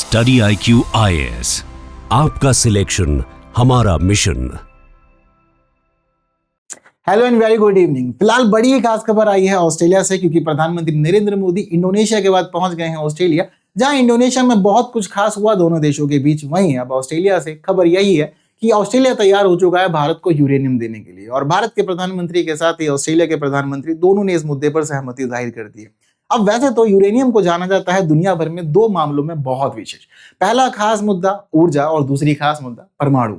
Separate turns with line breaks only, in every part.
Study IQ IAS, आपका selection हमारा mission.
Hello and very good evening. फिलहाल बड़ी ही खास खबर आई है ऑस्ट्रेलिया से, क्योंकि प्रधानमंत्री नरेंद्र मोदी इंडोनेशिया के बाद पहुंच गए हैं ऑस्ट्रेलिया। जहां इंडोनेशिया में बहुत कुछ खास हुआ दोनों देशों के बीच, वहीं अब ऑस्ट्रेलिया से खबर यही है कि ऑस्ट्रेलिया तैयार हो चुका है भारत को यूरेनियम देने के लिए, और भारत के प्रधानमंत्री के साथ ही ऑस्ट्रेलिया के प्रधानमंत्री दोनों ने इस मुद्दे पर सहमति जाहिर कर दी है। अब वैसे तो यूरेनियम को जाना जाता है दुनिया भर में दो मामलों में बहुत विशेष। पहला खास मुद्दा ऊर्जा और दूसरी खास मुद्दा परमाणु।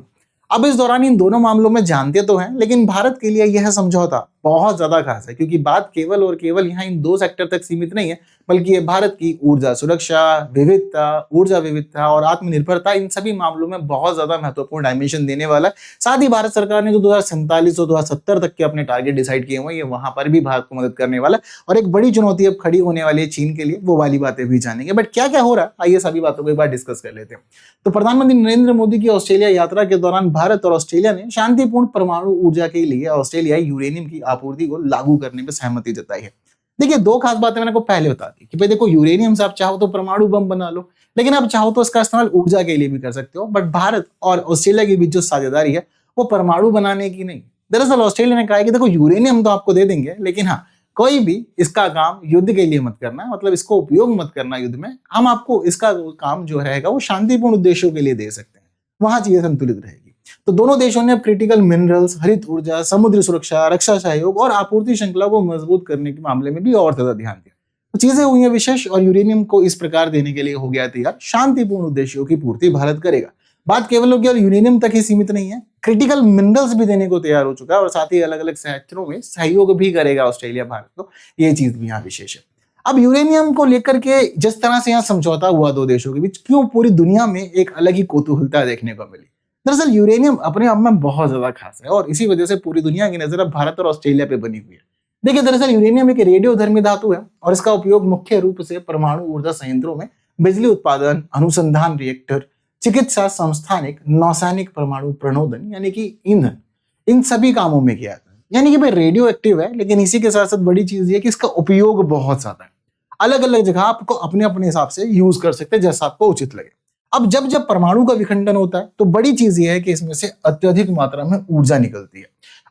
अब इस दौरान इन दोनों मामलों में जानते तो हैं, लेकिन भारत के लिए यह समझौता बहुत ज्यादा खास है, क्योंकि बात केवल और केवल यहाँ इन दो सेक्टर तक सीमित नहीं है, बल्कि ये भारत की ऊर्जा सुरक्षा, विविधता, ऊर्जा विविधता और आत्मनिर्भरता, इन सभी मामलों में बहुत ज्यादा महत्वपूर्ण डायमेंशन देने वाला है। साथ ही भारत सरकार ने जो 2047 और 2070 तक के अपने टारगेट डिसाइड किए हुए हैं, वहां पर भी भारत को मदद करने वाला है। और एक बड़ी चुनौती अब खड़ी होने वाली है चीन के लिए, वो वाली बातें भी जानेंगे। बट क्या क्या हो रहा है, आइए सभी बातों को एक बार डिस्कस कर लेते हैं। तो प्रधानमंत्री नरेंद्र मोदी की ऑस्ट्रेलिया यात्रा के दौरान भारत और ऑस्ट्रेलिया ने शांतिपूर्ण परमाणु ऊर्जा के लिए ऑस्ट्रेलियाई यूरेनियम की आपूर्ति को लागू करने में सहमति जताई है। देखिए, दो खास बातें मैंने आपको पहले बता दी कि भाई देखो, यूरेनियम से आप चाहो तो परमाणु बम बना लो, लेकिन आप चाहो तो इसका इस्तेमाल ऊर्जा के लिए भी कर सकते हो। बट भारत और ऑस्ट्रेलिया के बीच जो साझेदारी है वो परमाणु बनाने की नहीं। दरअसल ऑस्ट्रेलिया ने कहा है कि देखो, यूरेनियम तो आपको दे देंगे, लेकिन हाँ, कोई भी इसका काम युद्ध के लिए मत करना, मतलब इसको उपयोग मत करना युद्ध में। हम आपको इसका काम जो रहेगा वो शांतिपूर्ण उद्देश्यों के लिए दे सकते हैं, वहां चीजें संतुलित रहेगी। तो दोनों देशों ने क्रिटिकल मिनरल्स, हरित ऊर्जा, समुद्री सुरक्षा, रक्षा सहयोग और आपूर्ति श्रृंखला को मजबूत करने के मामले में भी और ज्यादा ध्यान दिया। तो चीजें हुई हैं विशेष, और यूरेनियम को इस प्रकार देने के लिए हो गया तैयार। शांतिपूर्ण उद्देश्यों की पूर्ति भारत करेगा। बात केवल और केवल यूरेनियम तक ही सीमित नहीं है, क्रिटिकल मिनरल्स भी देने को तैयार हो चुका है, और साथ ही अलग अलग क्षेत्रों में सहयोग भी करेगा ऑस्ट्रेलिया भारत को। ये चीज भी यहाँ विशेष है। अब यूरेनियम को लेकर के जिस तरह से यहाँ समझौता हुआ दो देशों के बीच, क्यों पूरी दुनिया में एक अलग ही कौतूहलता देखने को मिली। दरअसल यूरेनियम अपने आप में बहुत ज्यादा खास है, और इसी वजह से पूरी दुनिया की नजर अब भारत और ऑस्ट्रेलिया पे बनी हुई है। देखिए, दरअसल यूरेनियम एक रेडियोधर्मी धातु है, और इसका उपयोग मुख्य रूप से परमाणु ऊर्जा संयंत्रों में बिजली उत्पादन, अनुसंधान रिएक्टर, चिकित्सा, संस्थानिक, नौसैनिक परमाणु प्रणोदन यानी कि ईंधन, इन सभी कामों में किया जाता है। यानी कि भाई रेडियो एक्टिव है, लेकिन इसी के साथ साथ बड़ी चीज ये कि इसका उपयोग बहुत ज्यादा है। अलग अलग जगह आपको अपने अपने हिसाब से यूज कर सकते हैं, जैसा आपको उचित लगे। अब जब जब परमाणु का विखंडन होता है, तो बड़ी चीज यह है कि इसमें से अत्यधिक मात्रा में ऊर्जा निकलती है।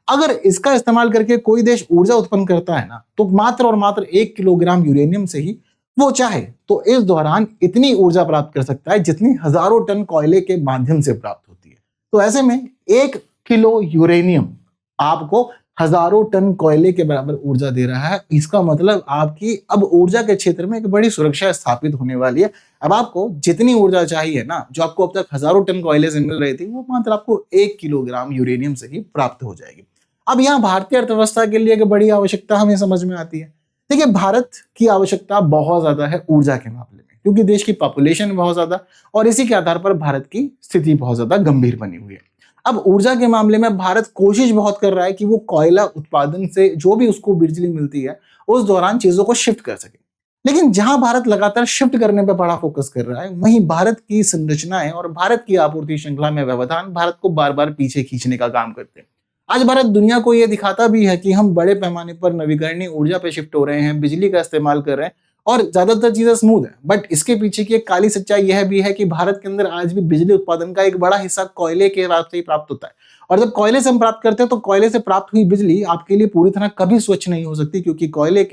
अगर इसका इस्तेमाल करके कोई देश ऊर्जा उत्पन्न करता है ना, तो मात्र और मात्र 1 किलोग्राम यूरेनियम से ही वो चाहे तो इस दौरान इतनी ऊर्जा प्राप्त कर सकता है जितनी हजारों टन कोयले के माध्यम से प्राप्त होती है। तो ऐसे में 1 किलो यूरेनियम आपको हजारों टन कोयले के बराबर ऊर्जा दे रहा है। इसका मतलब आपकी अब ऊर्जा के क्षेत्र में एक बड़ी सुरक्षा स्थापित होने वाली है। अब आपको जितनी ऊर्जा चाहिए ना, जो आपको अब तक हजारों टन कोयले से मिल रही थी, वो मात्र आपको 1 किलोग्राम यूरेनियम से ही प्राप्त हो जाएगी। अब यहाँ भारतीय अर्थव्यवस्था के लिए एक बड़ी आवश्यकता हमें समझ में आती है। देखिए, भारत की आवश्यकता बहुत ज्यादा है ऊर्जा के मामले में, क्योंकि देश की पॉपुलेशन बहुत ज्यादा, और इसी के आधार पर भारत की स्थिति बहुत ज्यादा गंभीर बनी हुई है। अब ऊर्जा के मामले में भारत कोशिश बहुत कर रहा है कि वो कोयला उत्पादन से जो भी उसको बिजली मिलती है, उस दौरान चीजों को शिफ्ट कर सके। लेकिन जहां भारत लगातार शिफ्ट करने पर बड़ा फोकस कर रहा है, वहीं भारत की संरचनाएं और भारत की आपूर्ति श्रृंखला में व्यवधान भारत को बार बार पीछे खींचने का काम करते हैं। आज भारत दुनिया को यह दिखाता भी है कि हम बड़े पैमाने पर नवीकरणीय ऊर्जा पे शिफ्ट हो रहे हैं, बिजली का इस्तेमाल कर रहे हैं, और ज्यादातर चीजें स्मूथ है। बट इसके पीछे की एक काली सच्चाई यह भी है कि भारत के अंदर आज भी बिजली उत्पादन का एक बड़ा हिस्सा कोयले के रास्ते ही प्राप्त होता है। और जब कोयले से हम प्राप्त करते हैं, तो कोयले से प्राप्त हुई बिजली आपके लिए पूरी तरह कभी स्वच्छ नहीं हो सकती, क्योंकि कोयले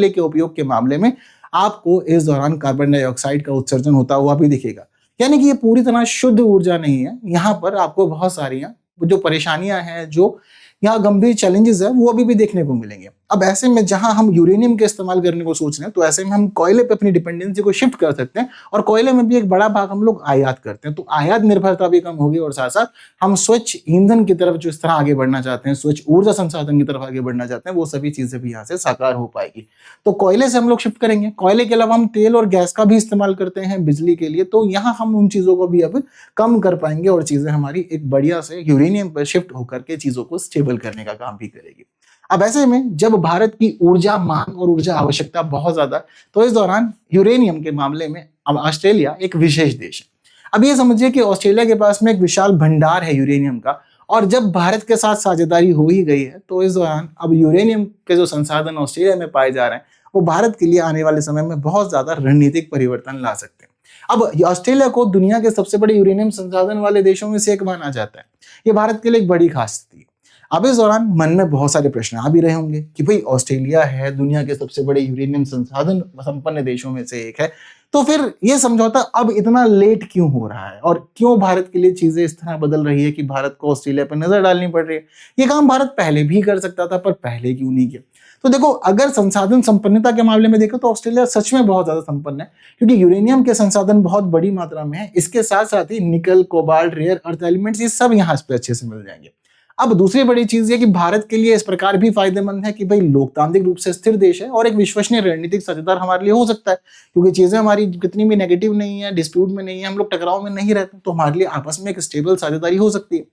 के उपयोग के मामले में आपको इस दौरान कार्बन डाइऑक्साइड का उत्सर्जन होता हुआ भी दिखेगा। यानी कि ये पूरी तरह शुद्ध ऊर्जा नहीं है। यहाँ पर आपको बहुत सारी जो परेशानियां हैं, जो यहाँ गंभीर चैलेंजेस है, वो अभी भी देखने को मिलेंगे। अब ऐसे में जहां हम यूरेनियम के इस्तेमाल करने को सोच रहे हैं, तो ऐसे में हम कोयले पे अपनी डिपेंडेंसी को शिफ्ट कर सकते हैं, और कोयले में भी एक बड़ा भाग हम लोग आयात करते हैं। तो आयात निर्भरता भी कम होगी, और साथ साथ हम स्वच्छ ईंधन की तरफ जो इस तरह आगे बढ़ना चाहते हैं, स्वच्छ ऊर्जा संसाधन की तरफ आगे बढ़ना चाहते हैं, वो सभी चीजें भी यहाँ से साकार हो पाएगी। तो कोयले से हम लोग शिफ्ट करेंगे। कोयले के अलावा हम तेल और गैस का भी इस्तेमाल करते हैं बिजली के लिए, तो यहाँ हम उन चीजों को भी अब कम कर पाएंगे, और चीजें हमारी एक बढ़िया से यूरेनियम पर शिफ्ट होकर के चीजों को स्टेबल करने का काम भी करेगी। अब ऐसे में जब भारत की ऊर्जा मांग और ऊर्जा आवश्यकता बहुत ज्यादा, तो इस दौरान यूरेनियम के मामले में अब ऑस्ट्रेलिया एक विशेष देश है। अब ये समझिए कि ऑस्ट्रेलिया के पास में एक विशाल भंडार है यूरेनियम का, और जब भारत के साथ साझेदारी हो ही गई है, तो इस दौरान अब यूरेनियम के जो संसाधन ऑस्ट्रेलिया में पाए जा रहे हैं, वो भारत के लिए आने वाले समय में बहुत ज्यादा रणनीतिक परिवर्तन ला सकते हैं। अब ये ऑस्ट्रेलिया को दुनिया के सबसे बड़े यूरेनियम संसाधन वाले देशों में से एक माना जाता है। ये भारत के लिए एक बड़ी खास स्थिति है। अब इस दौरान मन में बहुत सारे प्रश्न आ भी रहे होंगे कि भाई ऑस्ट्रेलिया है, दुनिया के सबसे बड़े यूरेनियम संसाधन संपन्न देशों में से एक है, तो फिर ये समझौता अब इतना लेट क्यों हो रहा है और क्यों भारत के लिए चीजें इस तरह बदल रही है कि भारत को ऑस्ट्रेलिया पर नजर डालनी पड़ रही है। ये काम भारत पहले भी कर सकता था, पर पहले क्यों नहीं किया? तो देखो, अगर संसाधन संपन्नता के मामले में देखो तो ऑस्ट्रेलिया सच में बहुत ज्यादा संपन्न है, क्योंकि यूरेनियम के संसाधन बहुत बड़ी मात्रा में है। इसके साथ साथ ही निकल, कोबाल्ट, रेयर अर्थ एलिमेंट्स, ये सब यहाँ पे अच्छे से मिल जाएंगे। अब दूसरी बड़ी चीज ये कि भारत के लिए इस प्रकार भी फायदेमंद है कि भाई लोकतांत्रिक रूप से स्थिर देश है और एक विश्वसनीय रणनीतिक साझेदार हमारे लिए हो सकता है, क्योंकि चीजें हमारी कितनी भी नेगेटिव नहीं है, डिस्प्यूट में नहीं है, हम लोग टकराव में नहीं रहते, तो हमारे लिए आपस में एक स्टेबल साझेदारी हो सकती है।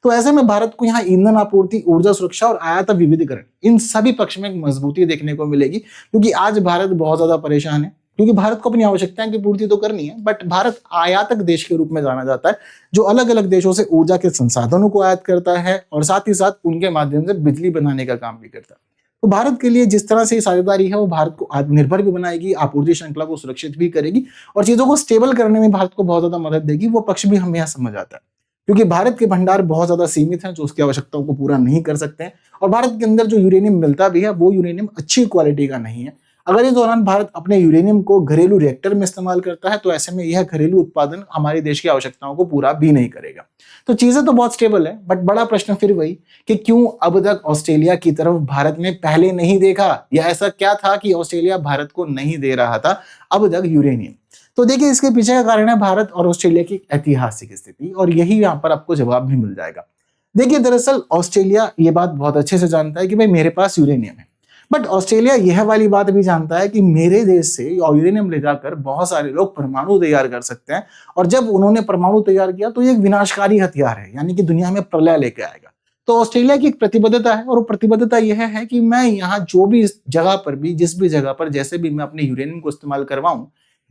तो ऐसे में भारत को यहाँ ईंधन आपूर्ति, ऊर्जा सुरक्षा और आयात विविधीकरण, इन सभी पक्ष में एक मजबूती देखने को मिलेगी, क्योंकि आज भारत बहुत ज्यादा परेशान है, क्योंकि भारत को अपनी आवश्यकताओं की पूर्ति तो करनी है, बट भारत आयातक देश के रूप में जाना जाता है, जो अलग अलग देशों से ऊर्जा के संसाधनों को आयात करता है और साथ ही साथ उनके माध्यम से बिजली बनाने का काम भी करता है। तो भारत के लिए जिस तरह से साझेदारी है वो भारत को आत्मनिर्भर भी बनाएगी, आपूर्ति श्रृंखला को सुरक्षित भी करेगी और चीजों को स्टेबल करने में भारत को बहुत ज्यादा मदद देगी। वो पक्ष भी हमें यहाँ समझ आता है, क्योंकि भारत के भंडार बहुत ज्यादा सीमित हैं जो उसकी आवश्यकताओं को पूरा नहीं कर सकते हैं, और भारत के अंदर जो यूरेनियम मिलता भी है वो यूरेनियम अच्छी क्वालिटी का नहीं है। अगर इस दौरान भारत अपने यूरेनियम को घरेलू रिएक्टर में इस्तेमाल करता है तो ऐसे में यह घरेलू उत्पादन हमारे देश की आवश्यकताओं को पूरा भी नहीं करेगा। तो चीजें तो बहुत स्टेबल है, बट बड़ा प्रश्न फिर वही कि क्यों अब तक ऑस्ट्रेलिया की तरफ भारत ने पहले नहीं देखा, या ऐसा क्या था कि ऑस्ट्रेलिया भारत को नहीं दे रहा था अब तक यूरेनियम। तो देखिए, इसके पीछे का कारण है भारत और ऑस्ट्रेलिया की ऐतिहासिक स्थिति, और यही यहाँ पर आपको जवाब भी मिल जाएगा। देखिए, दरअसल ऑस्ट्रेलिया ये बात बहुत अच्छे से जानता है कि भाई मेरे पास यूरेनियम है, बट ऑस्ट्रेलिया यह वाली बात भी जानता है कि मेरे देश से यूरेनियम ले जाकर बहुत सारे लोग परमाणु तैयार कर सकते हैं, और जब उन्होंने परमाणु तैयार किया तो ये एक विनाशकारी हथियार है, यानी कि दुनिया में प्रलय लेके आएगा। तो ऑस्ट्रेलिया की एक प्रतिबद्धता है, और वो प्रतिबद्धता यह है कि मैं यहाँ जो भी इस जगह पर भी, जिस भी जगह पर, जैसे भी मैं अपने यूरेनियम को इस्तेमाल करवाऊं,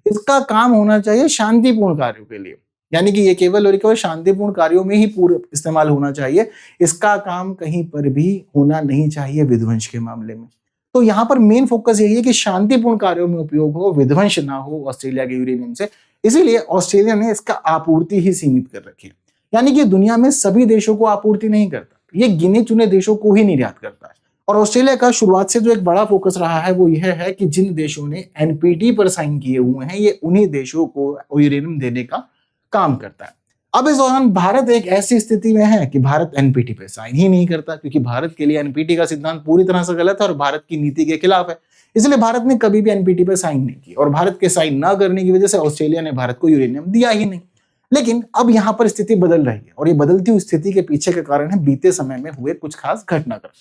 इसका काम होना चाहिए शांतिपूर्ण कार्यों के लिए, यानी कि ये केवल और केवल शांतिपूर्ण कार्यों में ही पूरा इस्तेमाल होना चाहिए। इसका काम कहीं पर भी होना नहीं चाहिए विध्वंस के मामले में। तो यहाँ पर मेन फोकस यही है कि शांतिपूर्ण कार्यों में उपयोग हो, विध्वंस ना हो ऑस्ट्रेलिया के यूरेनियम से। इसीलिए ऑस्ट्रेलिया ने इसका आपूर्ति ही सीमित कर रखी है, यानी कि दुनिया में सभी देशों को आपूर्ति नहीं करता, ये गिने चुने देशों को ही निर्यात करता है। और ऑस्ट्रेलिया का शुरुआत से जो एक बड़ा फोकस रहा है वो यह है कि जिन देशों ने एनपीटी पर साइन किए हुए हैं, ये उन्हीं देशों को यूरेनियम देने का काम करता है। अब इस दौरान भारत एक ऐसी स्थिति में है कि भारत एनपीटी पे साइन ही नहीं करता, क्योंकि भारत के लिए एनपीटी का सिद्धांत पूरी तरह से गलत है और भारत की नीति के खिलाफ है। इसलिए भारत ने कभी भी एनपीटी पे साइन नहीं की, और भारत के साइन न करने की वजह से ऑस्ट्रेलिया ने भारत को यूरेनियम दिया ही नहीं। लेकिन अब यहाँ पर स्थिति बदल रही है, और ये बदलती हुई स्थिति के पीछे का कारण है बीते समय में हुए कुछ खास घटनाक्रम।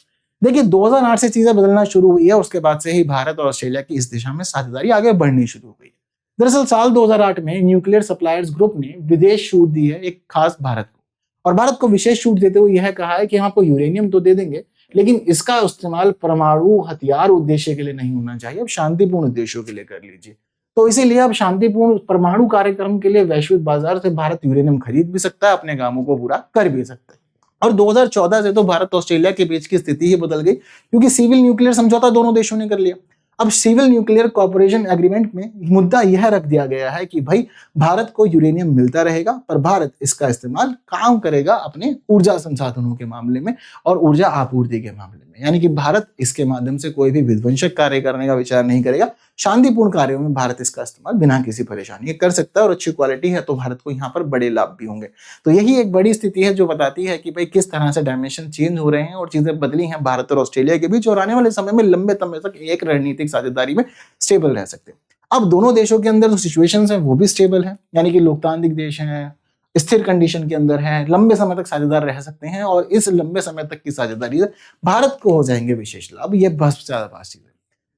देखिए, 2008 से चीजें बदलना शुरू हुई है, उसके बाद से ही भारत और ऑस्ट्रेलिया की इस दिशा में साझेदारी आगे बढ़नी शुरू हो गई। दरअसल साल 2008 में न्यूक्लियर सप्लायर्स ग्रुप ने विदेश छूट दी है एक खास भारत को, और भारत को विशेष छूट देते हुए यह कहा है कि हम आपको यूरेनियम तो दे देंगे, लेकिन इसका इस्तेमाल परमाणु हथियार उद्देश्य के लिए नहीं होना चाहिए, अब शांतिपूर्ण उद्देश्यों के लिए कर लीजिए। तो इसीलिए अब शांतिपूर्ण परमाणु कार्यक्रम के लिए वैश्विक बाजार से भारत यूरेनियम खरीद भी सकता है, अपने कामों को पूरा कर भी सकता है। और 2014 से तो भारत ऑस्ट्रेलिया के बीच की स्थिति ही बदल गई, क्योंकि सिविल न्यूक्लियर समझौता दोनों देशों ने कर लिया। अब सिविल न्यूक्लियर कॉर्पोरेशन एग्रीमेंट में मुद्दा यह रख दिया गया है कि भाई भारत को यूरेनियम मिलता रहेगा, पर भारत इसका इस्तेमाल काम करेगा अपने ऊर्जा संसाधनों के मामले में और ऊर्जा आपूर्ति के मामले में, यानी कि भारत इसके माध्यम से कोई भी विध्वंसक कार्य करने का विचार नहीं करेगा। शांतिपूर्ण कार्यों में भारत इसका इस्तेमाल बिना किसी परेशानी के कर सकता है, और अच्छी क्वालिटी है तो भारत को यहाँ पर बड़े लाभ भी होंगे। तो यही एक बड़ी स्थिति है जो बताती है कि भाई किस तरह से डायमेंशन चेंज हो रहे हैं और चीजें बदली हैं भारत और ऑस्ट्रेलिया के बीच, और आने वाले समय में लंबे समय तक एक रणनीतिक साझेदारी में स्टेबल रह सकते हैं। अब दोनों देशों के अंदर जो सिचुएशंस हैं वो भी स्टेबल है, यानी कि लोकतांत्रिक देश हैं, स्थिर कंडीशन के अंदर है, लंबे समय तक साझेदार रह सकते हैं, और इस लंबे समय तक की साझेदारी से भारत को हो जाएंगे विशेष लाभ। ये बहुत ज्यादा बात चीज है।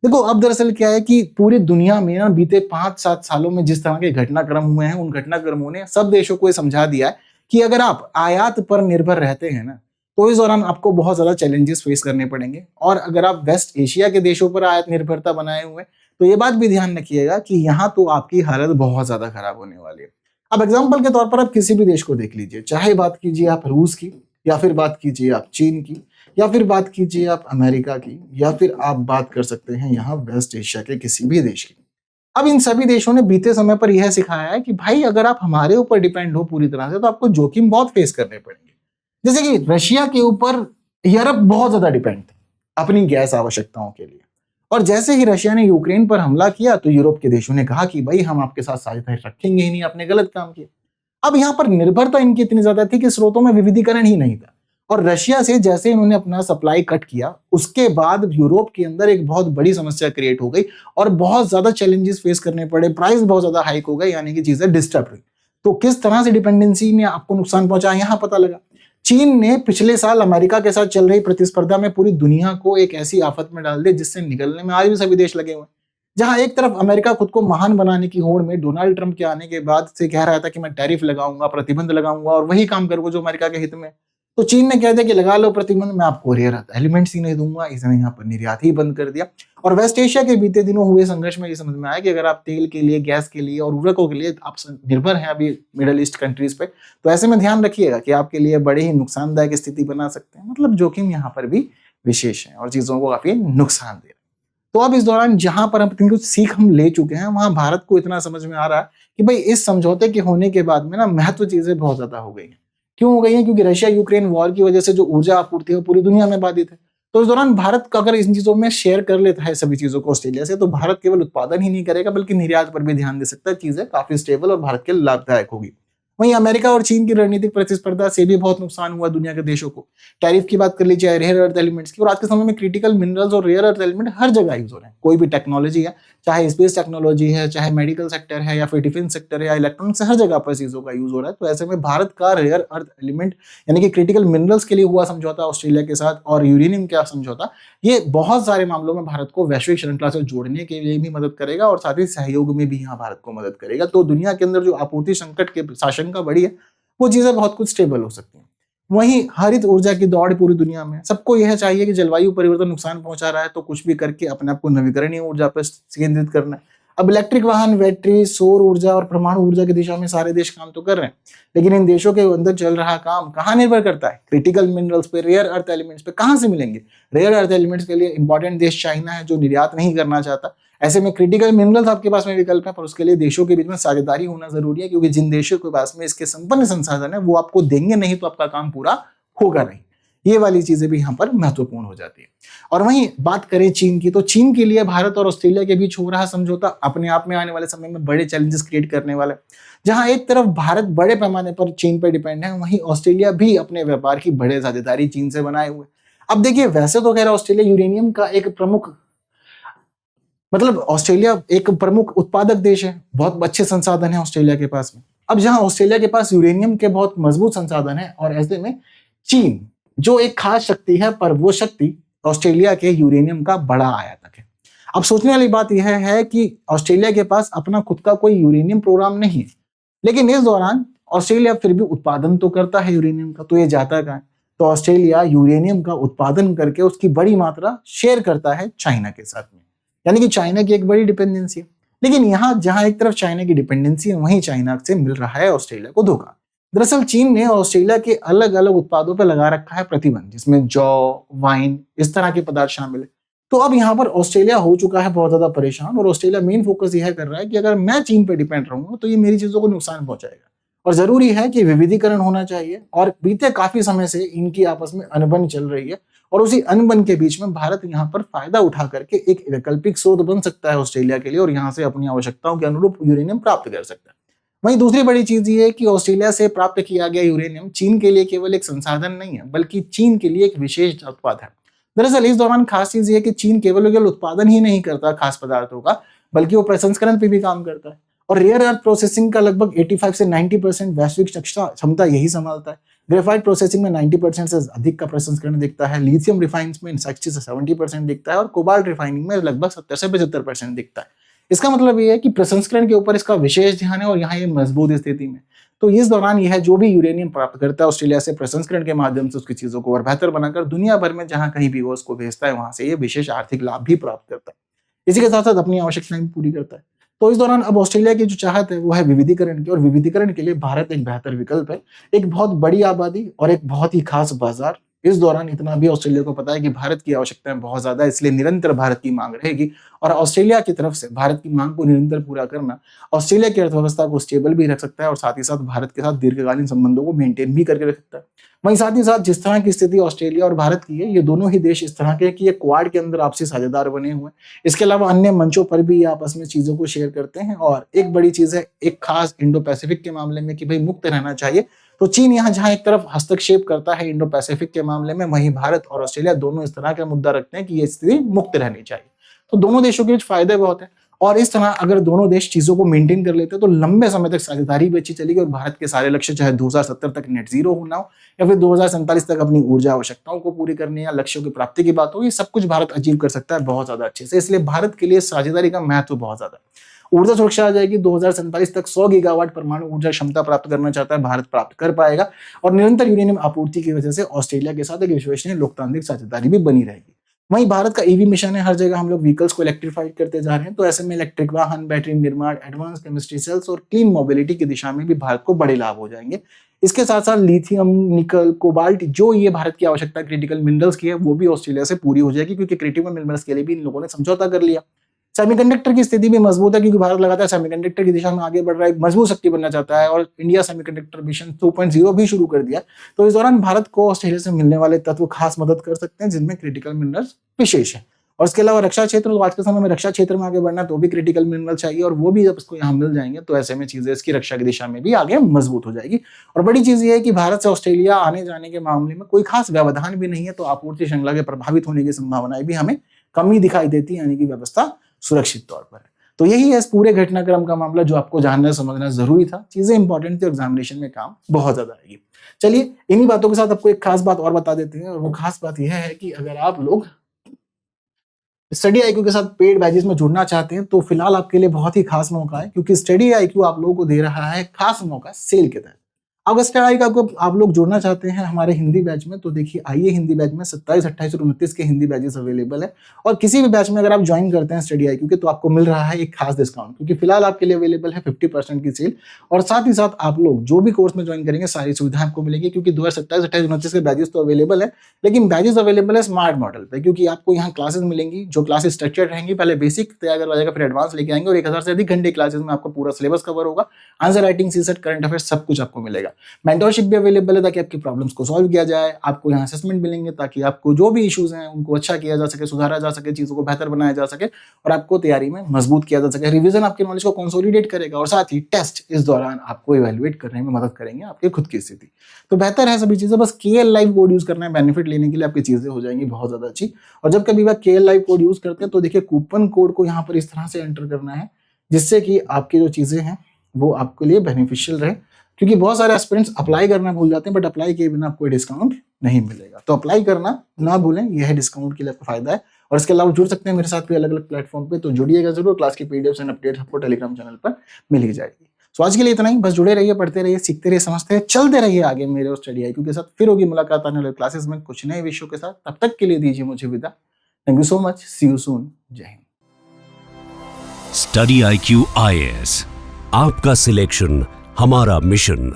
देखो, अब दरअसल क्या है कि पूरी दुनिया में ना बीते 5-7 सालों में जिस तरह के घटनाक्रम हुए हैं, उन घटनाक्रमों ने सब देशों को ये समझा दिया है कि अगर आप आयात पर निर्भर रहते हैं ना, तो इस दौरान आपको बहुत ज्यादा चैलेंजेस फेस करने पड़ेंगे। और अगर आप वेस्ट एशिया के देशों पर आयात निर्भरता बनाए हुए, तो ये बात भी ध्यान रखिएगा कि यहाँ तो आपकी हालत बहुत ज्यादा खराब होने वाली है। अब एग्जाम्पल के तौर पर आप किसी भी देश को देख लीजिए, चाहे बात कीजिए आप रूस की, या फिर बात कीजिए आप चीन की, या फिर बात कीजिए आप अमेरिका की, या फिर आप बात कर सकते हैं यहाँ वेस्ट एशिया के किसी भी देश की। अब इन सभी देशों ने बीते समय पर यह सिखाया है कि भाई अगर आप हमारे ऊपर डिपेंड हो पूरी तरह से तो आपको जोखिम बहुत फेस करने पड़ेंगे। जैसे कि रशिया के ऊपर यूरोप बहुत ज्यादा डिपेंड था अपनी गैस आवश्यकताओं के लिए, और जैसे ही रशिया ने यूक्रेन पर हमला किया तो यूरोप के देशों ने कहा कि भाई हम आपके साथ साझेदारी रखेंगे ही नहीं, आपने गलत काम किया। अब यहाँ पर निर्भरता इनकी इतनी ज्यादा थी कि स्रोतों में विविधीकरण ही नहीं था, और रशिया से जैसे इन्होंने अपना सप्लाई कट किया उसके बाद यूरोप के अंदर एक बहुत बड़ी समस्या क्रिएट हो गई और बहुत ज्यादा चैलेंजेस फेस करने पड़े, प्राइस बहुत ज्यादा हाइक हो गए, यानी कि चीजें डिस्टर्ब हुई। तो किस तरह से डिपेंडेंसी ने आपको नुकसान पहुंचा यहाँ पता लगा। चीन ने पिछले साल अमेरिका के साथ चल रही प्रतिस्पर्धा में पूरी दुनिया को एक ऐसी आफत में डाल दिया जिससे निकलने में आज भी सभी देश लगे हुए हैं। जहां एक तरफ अमेरिका खुद को महान बनाने की होड़ में डोनाल्ड ट्रंप के आने के बाद से कह रहा था कि मैं टैरिफ लगाऊंगा, प्रतिबंध लगाऊंगा और वही काम करूंगा जो अमेरिका के हित में, तो चीन ने कह दिया कि लगा लो प्रतिबंध, मैं आपको रेयर अर्थ एलिमेंट्स ही नहीं दूंगा। इसने यहाँ पर निर्यात ही बंद कर दिया। और वेस्ट एशिया के बीते दिनों हुए संघर्ष में ये समझ में आया कि अगर आप तेल के लिए, गैस के लिए और उर्वरकों के लिए आप निर्भर हैं अभी मिडल ईस्ट कंट्रीज पे, तो ऐसे में ध्यान रखिएगा कि आपके लिए बड़े ही नुकसानदायक स्थिति बना सकते हैं। मतलब जोखिम यहाँ पर भी विशेष है और चीजों को काफी नुकसान दे रहे हैं। तो अब इस दौरान जहां पर हम कुछ सीख हम ले चुके हैं, वहां भारत को इतना समझ में आ रहा है कि भाई इस समझौते के होने के बाद में ना महत्व चीजें बहुत ज्यादा हो गई हैं। क्यों हो गई है? क्योंकि रशिया यूक्रेन वॉर की वजह से जो ऊर्जा आपूर्ति है वो पूरी दुनिया में बाधित है। तो इस दौरान भारत का अगर इन चीजों में शेयर कर लेता है सभी चीजों को ऑस्ट्रेलिया से, तो भारत केवल उत्पादन ही नहीं करेगा बल्कि निर्यात पर भी ध्यान दे सकता है। चीजें काफी स्टेबल और भारत के लिए लाभदायक होगी। वहीं अमेरिका और चीन की रणनीतिक प्रतिस्पर्धा से भी बहुत नुकसान हुआ दुनिया के देशों को। टैरिफ की बात कर लीजिए, रेयर अर्थ एलिमेंट्स की, और आज के समय में क्रिटिकल मिनरल्स और रेयर अर्थ एलिमेंट हर जगह यूज हो रहे हैं। कोई भी टेक्नोलॉजी है, चाहे स्पेस टेक्नोलॉजी है, चाहे मेडिकल सेक्टर है या फिर डिफेंस सेक्टर है या इलेक्ट्रॉनिक्स, हर जगह पर चीजों का यूज हो रहा है। तो ऐसे में भारत का रेयर अर्थ एलिमेंट यानी कि क्रिटिकल मिनरल्स के लिए हुआ समझौता ऑस्ट्रेलिया के साथ और यूरेनियम का समझौता, ये बहुत सारे मामलों में भारत को वैश्विक श्रृंखला से जोड़ने के लिए भी मदद करेगा और साथ ही सहयोग में भी यहाँ भारत को मदद करेगा। तो दुनिया के अंदर जो आपूर्ति संकट के आशंका बढ़ी है, वो चीजें बहुत कुछ स्टेबल हो सकती हैं। वहीं हरित ऊर्जा की दौड़ पूरी दुनिया में, सबको यह चाहिए कि जलवायु परिवर्तन नुकसान पहुंचा रहा है तो कुछ भी करके अपने आप को नवीकरणीय ऊर्जा पर केंद्रित करना है। अब इलेक्ट्रिक वाहन, बैटरी, सौर ऊर्जा और परमाणु ऊर्जा की दिशा में सारे देश काम तो कर रहे हैं, लेकिन इन देशों के अंदर चल रहा काम कहाँ निर्भर करता है? क्रिटिकल मिनरल्स पे, रेयर अर्थ एलिमेंट्स पे। कहाँ से मिलेंगे? रेयर अर्थ एलिमेंट्स के लिए इंपॉर्टेंट देश चाइना है जो निर्यात नहीं करना चाहता। ऐसे में क्रिटिकल मिनरल्स आपके पास में विकल्प है, पर उसके लिए देशों के बीच में साझेदारी होना जरूरी है, क्योंकि जिन देशों के पास में इसके संपन्न संसाधन है वो आपको देंगे नहीं तो आपका काम पूरा होगा नहीं। ये वाली चीजें भी यहाँ पर महत्वपूर्ण हो जाती है। और वहीं बात करें चीन की, तो चीन के लिए भारत और ऑस्ट्रेलिया के बीच हो रहा समझौता अपने आप में आने वाले समय में बड़े चैलेंजेस क्रिएट करने वाला है। जहां एक तरफ भारत बड़े पैमाने पर चीन पर डिपेंड है, वहीं ऑस्ट्रेलिया भी अपने व्यापार की बड़े साझेदारी चीन से बनाए हुए। अब देखिए, वैसे तो खैर ऑस्ट्रेलिया यूरेनियम का एक प्रमुख ऑस्ट्रेलिया एक प्रमुख उत्पादक देश है, बहुत अच्छे संसाधन है ऑस्ट्रेलिया के पास में। अब जहां ऑस्ट्रेलिया के पास यूरेनियम के बहुत मजबूत संसाधन है, और ऐसे में चीन जो एक खास शक्ति है, पर वो शक्ति ऑस्ट्रेलिया के यूरेनियम का बड़ा आयातक है। अब सोचने वाली बात यह है कि ऑस्ट्रेलिया के पास अपना खुद का कोई यूरेनियम प्रोग्राम नहीं है, लेकिन इस दौरान ऑस्ट्रेलिया फिर भी उत्पादन तो करता है यूरेनियम का। तो ये जाता कहाँ है? तो ऑस्ट्रेलिया यूरेनियम का उत्पादन करके उसकी बड़ी मात्रा शेयर करता है चाइना के साथ में, यानी कि चाइना की एक बड़ी डिपेंडेंसी है। लेकिन यहाँ जहां एक तरफ चाइना की डिपेंडेंसी है, वहीं चाइना से मिल रहा है ऑस्ट्रेलिया को धोखा। दरअसल चीन ने ऑस्ट्रेलिया के अलग अलग उत्पादों पर लगा रखा है प्रतिबंध, जिसमें जौ, वाइन, इस तरह के पदार्थ शामिल है। तो अब यहाँ पर ऑस्ट्रेलिया हो चुका है बहुत ज्यादा परेशान, और ऑस्ट्रेलिया मेन फोकस यह कर रहा है कि अगर मैं चीन पर डिपेंड रहूंगा तो ये मेरी चीजों को नुकसान पहुंचाएगा, और जरूरी है कि विविधीकरण होना चाहिए। और बीते काफी समय से इनकी आपस में अनबन चल रही है, और उसी अनबन के बीच में भारत यहाँ पर फायदा उठा करके एक वैकल्पिक स्रोत बन सकता है ऑस्ट्रेलिया के लिए, और यहाँ से अपनी आवश्यकताओं के अनुरूप यूरेनियम प्राप्त कर सकता है। वहीं दूसरी बड़ी चीज ये है कि ऑस्ट्रेलिया से प्राप्त किया गया यूरेनियम चीन के लिए केवल एक संसाधन नहीं है, बल्कि चीन के लिए एक विशेष उत्पाद है। दरअसल इस दौरान खास चीज ये है कि चीन केवल उत्पादन ही नहीं करता खास पदार्थों का, बल्कि वो प्रसंस्करण पे भी काम करता है। और रेयर अर्थ प्रोसेसिंग का लगभग 85 से 90% वैश्विक क्षमता यही संभालता है। ग्रेफाइट प्रोसेसिंग में 90% से अधिक का प्रसंस्करण दिखता है। लिथियम रिफाइंस में 60 से 70% दिखता है, और कोबाल्ट रिफाइनिंग में लगभग 70 से 75% दिखता है। इसका मतलब ये है कि प्रसंस्करण के ऊपर इसका विशेष ध्यान है, और यहाँ ये मजबूत स्थिति में। तो इस दौरान यह जो भी यूरेनियम प्राप्त करता है ऑस्ट्रेलिया से, प्रसंस्करण के माध्यम से उसकी चीजों को और बेहतर बनाकर दुनिया भर में जहां कहीं भी वो उसको भेजता है, वहां से ये विशेष आर्थिक लाभ भी प्राप्त करता है। इसी के साथ साथ अपनी आवश्यकताएं भी पूरी करता है। तो इस दौरान अब ऑस्ट्रेलिया की जो चाहत है वो है विविधीकरण की, और विविधीकरण के लिए भारत एक बेहतर विकल्प है। एक बहुत बड़ी आबादी और एक बहुत ही खास बाजार, इस दौरान इतना भी ऑस्ट्रेलिया को पता है कि भारत की आवश्यकताएं बहुत ज्यादा है, इसलिए निरंतर भारत की मांग रहेगी और ऑस्ट्रेलिया की तरफ से भारत की मांग को निरंतर पूरा करना ऑस्ट्रेलिया की अर्थव्यवस्था को स्टेबल भी रख सकता है और साथ ही साथ भारत के साथ दीर्घकालीन संबंधों को मेंटेन भी करके रख सकता है। वहीं साथ ही साथ जिस तरह की स्थिति ऑस्ट्रेलिया और भारत की है, ये दोनों ही देश इस तरह के हैं कि ये क्वाड के अंदर आपसी साझेदार बने हुए हैं। इसके अलावा अन्य मंचों पर भी ये आपस में चीजों को शेयर करते हैं और एक बड़ी चीज है एक खास इंडो पैसिफिक के मामले में कि भाई मुक्त रहना चाहिए। तो चीन यहाँ जहां एक तरफ हस्तक्षेप करता है इंडो पैसिफिक के मामले में, वहीं भारत और ऑस्ट्रेलिया दोनों इस तरह का मुद्दा रखते हैं कि ये स्थिति मुक्त रहनी चाहिए। तो दोनों देशों के बीच फायदे बहुत है और इस तरह अगर दोनों देश चीजों को मेंटेन कर लेते हैं तो लंबे समय तक साझेदारी भी अच्छी चलेगी और भारत के सारे लक्ष्य चाहे 2070 तक नेट जीरो होना हो या फिर 2047 तक अपनी ऊर्जा आवश्यकताओं को पूरी करनी या लक्ष्यों की प्राप्ति की बात हो, ये सब कुछ भारत अचीव कर सकता है बहुत ज्यादा अच्छे से। इसलिए भारत के लिए साझेदारी का महत्व बहुत ज्यादा है। ऊर्जा सुरक्षा आ जाएगी, 2047 तक 100 गीगावाट परमाणु ऊर्जा क्षमता प्राप्त करना चाहता है भारत, प्राप्त कर पाएगा और निरंतर यूरेनियम आपूर्ति की वजह से ऑस्ट्रेलिया के साथ एक विश्वसनीय लोकतांत्रिक साझेदारी भी बनी रहेगी। वहीं भारत का ईवी मिशन है, हर जगह हम लोग व्हीकल्स को इलेक्ट्रीफाइड करते जा रहे हैं, तो ऐसे में इलेक्ट्रिक वाहन, बैटरी निर्माण, एडवांस केमिस्ट्री सेल्स और क्लीन मोबिलिटी की दिशा में भी भारत को बड़े लाभ हो जाएंगे। इसके साथ साथ लिथियम, निकल, कोबाल्ट, जो ये भारत की आवश्यकता क्रिटिकल मिनरल्स की है, वो भी ऑस्ट्रेलिया से पूरी हो जाएगी क्योंकि क्रिटिकल मिनरल्स के लिए भी इन लोगों ने समझौता कर लिया। सेमीकंडक्टर की स्थिति भी मजबूत है क्योंकि भारत लगातार सेमीकंडक्टर की दिशा में आगे बढ़ रहा है, मजबूत शक्ति बनना चाहता है और इंडिया सेमीकंडक्टर मिशन 2.0 भी शुरू कर दिया। तो इस दौरान भारत को ऑस्ट्रेलिया से मिलने वाले तत्व खास मदद कर सकते हैं जिनमें क्रिटिकल मिनरल्स विशेष है। और इसके अलावा रक्षा क्षेत्र, तो आज के समय में रक्षा क्षेत्र में आगे बढ़ना तो भी क्रिटिकल मिनरल चाहिए और वो भी जब इसको यहाँ मिल जाएंगे तो ऐसे में चीजें इसकी रक्षा की दिशा में भी आगे मजबूत हो जाएगी। और बड़ी चीज ये है कि भारत से ऑस्ट्रेलिया आने जाने के मामले में कोई खास व्यवधान भी नहीं है, तो आपूर्ति श्रृंखला के प्रभावित होने की संभावनाएं भी हमें कम ही दिखाई देती है, यानी कि व्यवस्था सुरक्षित तौर पर है। तो यही है इस पूरे घटनाक्रम का मामला जो आपको जानना समझना जरूरी था। चीजें इंपॉर्टेंट थी, एग्जामिनेशन में काम बहुत ज्यादा आएगी। चलिए इन्हीं बातों के साथ आपको एक खास बात और बता देते हैं और वो खास बात यह है कि अगर आप लोग स्टडी आईक्यू के साथ पेड बैचेस में जुड़ना चाहते हैं तो फिलहाल आपके लिए बहुत ही खास मौका है क्योंकि स्टडी आईक्यू आप लोगों को दे रहा है खास मौका सेल के तहत। अगर स्टडी आईक्यू आप लोग जुड़ना चाहते हैं हमारे हिंदी बैच में तो देखिए आइए हिंदी बैच में 27, 28 और 29 के हिंदी बैचेस अवेलेबल है और किसी भी बैच में अगर आप ज्वाइन करते हैं स्टडी आईक्यू के तो आपको मिल रहा है एक खास डिस्काउंट क्योंकि फिलहाल आपके लिए अवेलेबल है 50% की सेल और साथ ही साथ आप लोग जो भी कोर्स में ज्वाइन करेंगे सारी सुविधाएं आपको मिलेगी क्योंकि 2027, 28, 29 के बैचेस तो अवेलेबल है लेकिन बैचेस अवेलेबल है स्मार्ट मॉडल पे क्योंकि आपको यहाँ क्लासेस मिलेंगी जो क्लासेस स्ट्रक्चर्ड रहेंगी। पहले बेसिक तैयार करवा जाएगा फिर एडवांस लेके आएंगे और 1000 से अधिक घंटे क्लासेस में आपको पूरा सिलेबस कवर होगा, answer writing, CSAT, current affairs सब कुछ आपको मिलेगा। मेंटरशिप भी अवेलेबल है ताकि आपकी प्रॉब्लम्स को सॉल्व किया जाए। आपको यहाँ असेसमेंट मिलेंगे ताकि आपको जो भी इश्यूज हैं उनको अच्छा किया जा सके, सुधारा जा सके, चीजों को बेहतर बनाया जा सके और आपको तैयारी में मजबूत किया जा सके। रिवीजन आपके नॉलेज को कंसोलिडेट करेगा और साथ ही टेस्ट इस दौरान आपको इवैल्यूएट करने में मदद करेंगे आपके खुद की स्थिति। तो बेहतर है सभी चीजें, बस KL लाइव कोड यूज करना है, बेनिफिट लेने के लिए आपकी चीजें हो जाएंगी बहुत ज्यादा अच्छी। और जब कभी आप KL लाइव कोड यूज करते हैं तो देखिए कूपन कोड को यहाँ पर इस तरह से एंटर करना है जिससे कि आपकी जो चीजें हैं वो आपके लिए बेनिफिशियल रहे क्योंकि बहुत सारे एस्पिरेंट्स अप्लाई करना भूल जाते हैं बट अप्लाई किए बिना आपको डिस्काउंट नहीं मिलेगा। तो अप्लाई करना ना भूलें, यह डिस्काउंट के लिए आपको फायदा है। और इसके अलावा जुड़ सकते हैं मेरे साथ भी अलग अलग प्लेटफॉर्म पे, तो जुड़िएगा जरूर। क्लास की पीडीएफ एंड अपडेट आपको टेलीग्राम चैनल पर मिल ही जाएगी। तो आज के लिए इतना ही, बस जुड़े रहिए, पढ़ते रहिए, सीखते रहिए, समझते रहिए, चलते रहिए आगे मेरे और स्टडी आईक्यू के साथ। फिर होगी मुलाकात आने वाले क्लासेस में कुछ नए विषयों के साथ। तब तक के लिए दीजिए मुझे विदा। Thank you so much, see you soon, जय हिंद।
स्टडी IQ IAS, आपका सिलेक्शन हमारा मिशन।